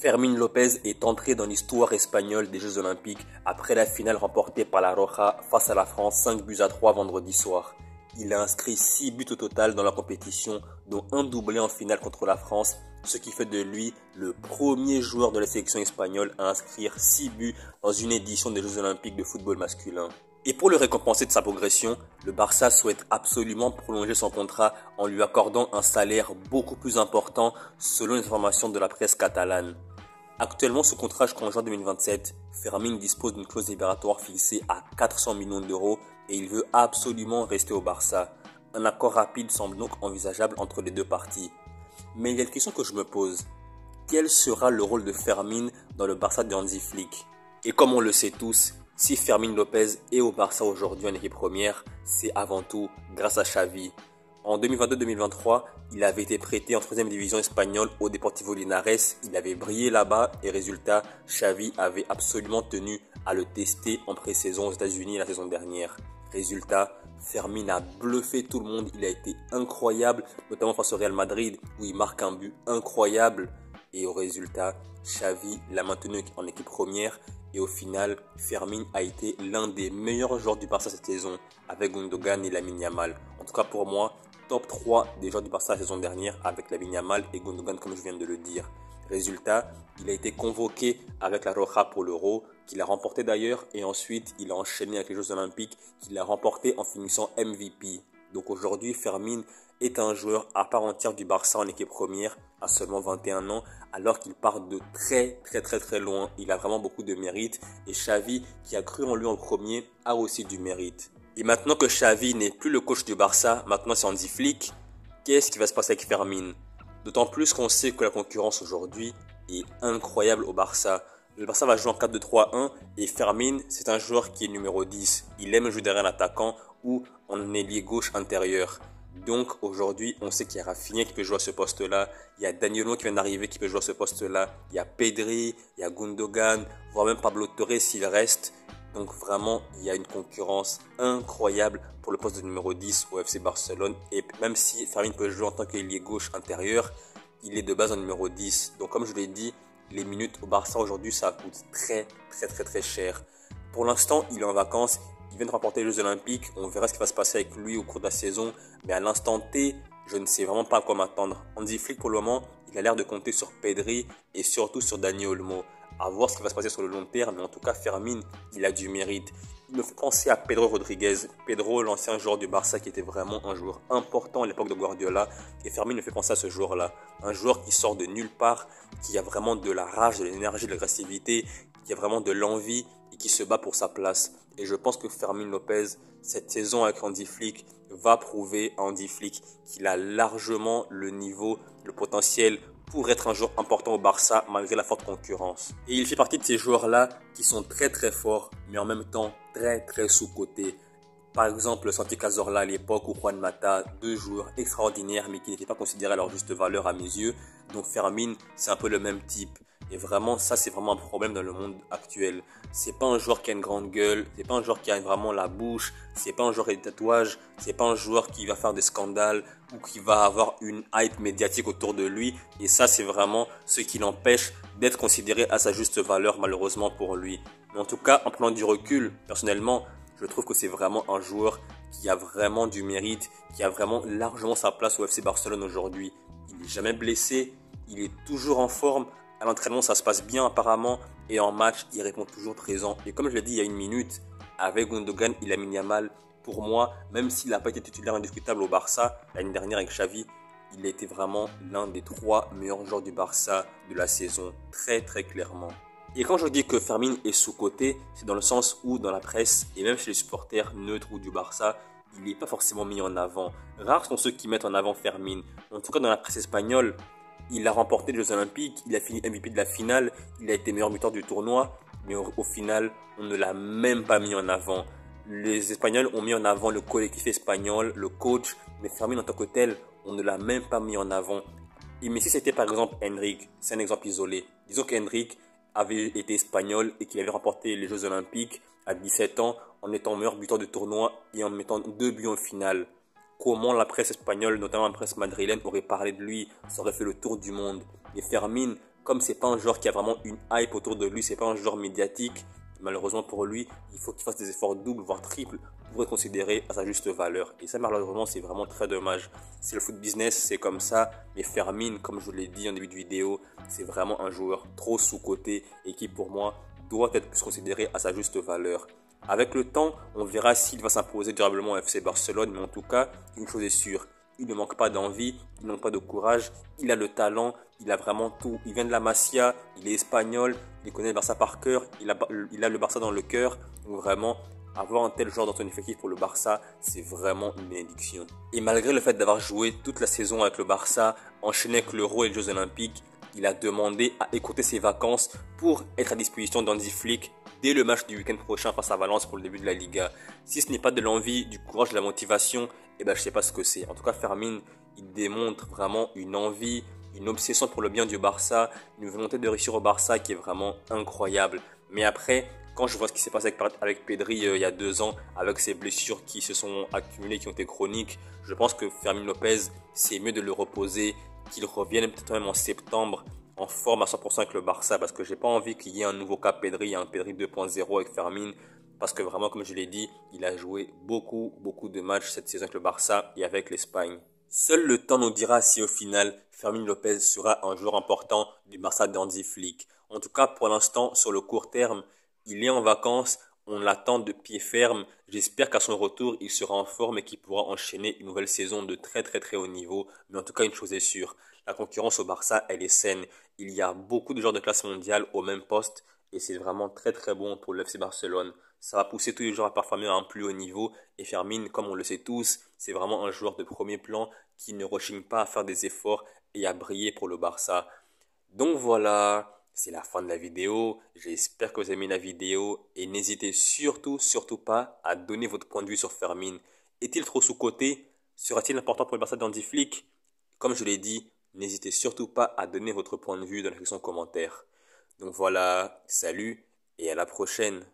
Fermín López est entré dans l'histoire espagnole des Jeux Olympiques après la finale remportée par la Roja face à la France 5-3 vendredi soir. Il a inscrit 6 buts au total dans la compétition, dont un doublé en finale contre la France, ce qui fait de lui le premier joueur de la sélection espagnole à inscrire 6 buts dans une édition des Jeux Olympiques de football masculin. Et pour le récompenser de sa progression, le Barça souhaite absolument prolonger son contrat en lui accordant un salaire beaucoup plus important selon les informations de la presse catalane. Actuellement, sous contrat jusqu'en juin 2027, Fermín dispose d'une clause libératoire fixée à 400 millions d'euros et il veut absolument rester au Barça. Un accord rapide semble donc envisageable entre les deux parties. Mais il y a une question que je me pose. Quel sera le rôle de Fermín dans le Barça de Hansi Flick? Et comme on le sait tous, si Fermín López est au Barça aujourd'hui en équipe première, c'est avant tout grâce à Xavi. En 2022-2023, il avait été prêté en 3e division espagnole au Deportivo Linares. Il avait brillé là-bas et résultat, Xavi avait absolument tenu à le tester en pré-saison aux États-Unis la saison dernière. Résultat, Fermín a bluffé tout le monde. Il a été incroyable, notamment face au Real Madrid où il marque un but incroyable. Et au résultat, Xavi l'a maintenu en équipe première. Et au final, Fermín a été l'un des meilleurs joueurs du Barça cette saison avec Gundogan et Lamine Yamal. En tout cas pour moi, top 3 des joueurs du Barça la saison dernière avec Lamine Yamal et Gundogan comme je viens de le dire. Résultat, il a été convoqué avec la Roja pour l'Euro, qu'il a remporté d'ailleurs, et ensuite il a enchaîné avec les Jeux Olympiques qu'il a remporté en finissant MVP. Donc aujourd'hui, Fermín est un joueur à part entière du Barça en équipe première à seulement 21 ans, alors qu'il part de très loin. Il a vraiment beaucoup de mérite et Xavi, qui a cru en lui en premier, a aussi du mérite. Et maintenant que Xavi n'est plus le coach du Barça, maintenant c'est Hansi Flick, qu'est-ce qui va se passer avec Fermín? D'autant plus qu'on sait que la concurrence aujourd'hui est incroyable au Barça. Le Barça va jouer en 4-2-3-1 et Fermín, c'est un joueur qui est numéro 10. Il aime jouer derrière l'attaquant ou en ailier gauche intérieur. Donc aujourd'hui, on sait qu'il y a Rafinha qui peut jouer à ce poste-là, il y a Danilo qui vient d'arriver qui peut jouer à ce poste-là, il y a Pedri, il y a Gundogan, voire même Pablo Torre s'il reste. Donc vraiment, il y a une concurrence incroyable pour le poste de numéro 10 au FC Barcelone. Et même si Fermín peut jouer en tant qu'ailier gauche intérieur, il est de base en numéro 10. Donc comme je l'ai dit, les minutes au Barça aujourd'hui, ça coûte très cher. Pour l'instant, il est en vacances. Il vient de remporter les Jeux Olympiques. On verra ce qui va se passer avec lui au cours de la saison. Mais à l'instant T, je ne sais vraiment pas à quoi m'attendre. Hansi Flick, pour le moment, il a l'air de compter sur Pedri et surtout sur Dani Olmo. À voir ce qui va se passer sur le long terme. Mais en tout cas, Fermín, il a du mérite. Il me fait penser à Pedro Rodriguez. Pedro, l'ancien joueur du Barça qui était vraiment un joueur important à l'époque de Guardiola. Et Fermín me fait penser à ce joueur-là. Un joueur qui sort de nulle part, qui a vraiment de la rage, de l'énergie, de l'agressivité, qui a vraiment de l'envie et qui se bat pour sa place. Et je pense que Fermín López, cette saison avec Hansi Flick, va prouver à Hansi Flick qu'il a largement le niveau, le potentiel pour être un joueur important au Barça malgré la forte concurrence. Et il fait partie de ces joueurs-là qui sont très forts, mais en même temps très sous-cotés. Par exemple, Santi Cazorla à l'époque ou Juan Mata, deux joueurs extraordinaires mais qui n'étaient pas considérés à leur juste valeur à mes yeux. Donc Fermín, c'est un peu le même type. Et vraiment, ça c'est vraiment un problème dans le monde actuel. C'est pas un joueur qui a une grande gueule, c'est pas un joueur qui a vraiment la bouche, c'est pas un joueur avec des tatouages, c'est pas un joueur qui va faire des scandales ou qui va avoir une hype médiatique autour de lui. Et ça c'est vraiment ce qui l'empêche d'être considéré à sa juste valeur malheureusement pour lui. Mais en tout cas, en prenant du recul, personnellement, je trouve que c'est vraiment un joueur qui a vraiment du mérite, qui a vraiment largement sa place au FC Barcelone aujourd'hui. Il n'est jamais blessé, il est toujours en forme. À l'entraînement, ça se passe bien apparemment. Et en match, il répond toujours présent. Et comme je l'ai dit il y a une minute, avec Gundogan et Lamine Yamal, pour moi, même s'il n'a pas été titulaire indiscutable au Barça, l'année dernière avec Xavi, il a été vraiment l'un des 3 meilleurs joueurs du Barça de la saison, très clairement. Et quand je dis que Fermín est sous-coté, c'est dans le sens où dans la presse, et même chez les supporters neutres ou du Barça, il n'est pas forcément mis en avant. Rares sont ceux qui mettent en avant Fermín. En tout cas, dans la presse espagnole, il a remporté les Jeux Olympiques, il a fini MVP de la finale, il a été meilleur buteur du tournoi, mais au final, on ne l'a même pas mis en avant. Les Espagnols ont mis en avant le collectif espagnol, le coach, mais Fermín en tant que tel, on ne l'a même pas mis en avant. Et mais si c'était par exemple Henrik, c'est un exemple isolé. Disons qu'Henrik avait été espagnol et qu'il avait remporté les Jeux Olympiques à 17 ans en étant meilleur buteur du tournoi et en mettant 2 buts en finale. Comment la presse espagnole, notamment la presse madrilène, aurait parlé de lui, ça aurait fait le tour du monde. Et Fermín, comme c'est pas un joueur qui a vraiment une hype autour de lui, c'est pas un joueur médiatique, malheureusement pour lui, il faut qu'il fasse des efforts doubles, voire triples, pour être considéré à sa juste valeur. Et ça, malheureusement, c'est vraiment très dommage. C'est le foot business, c'est comme ça. Mais Fermin, comme je vous l'ai dit en début de vidéo, c'est vraiment un joueur trop sous-coté et qui, pour moi, doit être plus considéré à sa juste valeur. Avec le temps, on verra s'il va s'imposer durablement au FC Barcelone, mais en tout cas, une chose est sûre, il ne manque pas d'envie, il ne manque pas de courage, il a le talent, il a vraiment tout. Il vient de la Masia, il est espagnol, il connaît le Barça par cœur, il a le Barça dans le cœur. Donc vraiment, avoir un tel joueur dans son effectif pour le Barça, c'est vraiment une bénédiction. Et malgré le fait d'avoir joué toute la saison avec le Barça, enchaîné avec l'Euro et les Jeux Olympiques, il a demandé à écouter ses vacances pour être à disposition d'Hansi Flick dès le match du week-end prochain face à Valence pour le début de la Liga. Si ce n'est pas de l'envie, du courage, de la motivation, je ne sais pas ce que c'est. En tout cas, Fermin, il démontre vraiment une envie, une obsession pour le bien du Barça, une volonté de réussir au Barça qui est vraiment incroyable. Mais après, quand je vois ce qui s'est passé avec Pedri il y a 2 ans, avec ses blessures qui se sont accumulées, qui ont été chroniques, je pense que Fermin Lopez, c'est mieux de le reposer, qu'il revienne peut-être même en septembre en forme à 100% avec le Barça, parce que j'ai pas envie qu'il y ait un nouveau cas Pedri, un Pedri 2.0 avec Fermin, parce que vraiment, comme je l'ai dit, il a joué beaucoup de matchs cette saison avec le Barça et avec l'Espagne. Seul le temps nous dira si au final, Fermin Lopez sera un joueur important du Barça d'Hansi Flick. En tout cas, pour l'instant, sur le court terme, il est en vacances, on l'attend de pied ferme. J'espère qu'à son retour, il sera en forme et qu'il pourra enchaîner une nouvelle saison de très haut niveau. Mais en tout cas, une chose est sûre, la concurrence au Barça, elle est saine. Il y a beaucoup de joueurs de classe mondiale au même poste et c'est vraiment très bon pour le FC Barcelone. Ça va pousser tous les joueurs à performer à un plus haut niveau. Et Fermin, comme on le sait tous, c'est vraiment un joueur de premier plan qui ne rechigne pas à faire des efforts et à briller pour le Barça. Donc voilà, c'est la fin de la vidéo. J'espère que vous avez aimé la vidéo et n'hésitez surtout pas à donner votre point de vue sur Fermin. Est-il trop sous-coté? Sera-t-il important pour le Barça d'Hansi Flick? Comme je l'ai dit, n'hésitez surtout pas à donner votre point de vue dans la section commentaire. Donc voilà, salut et à la prochaine.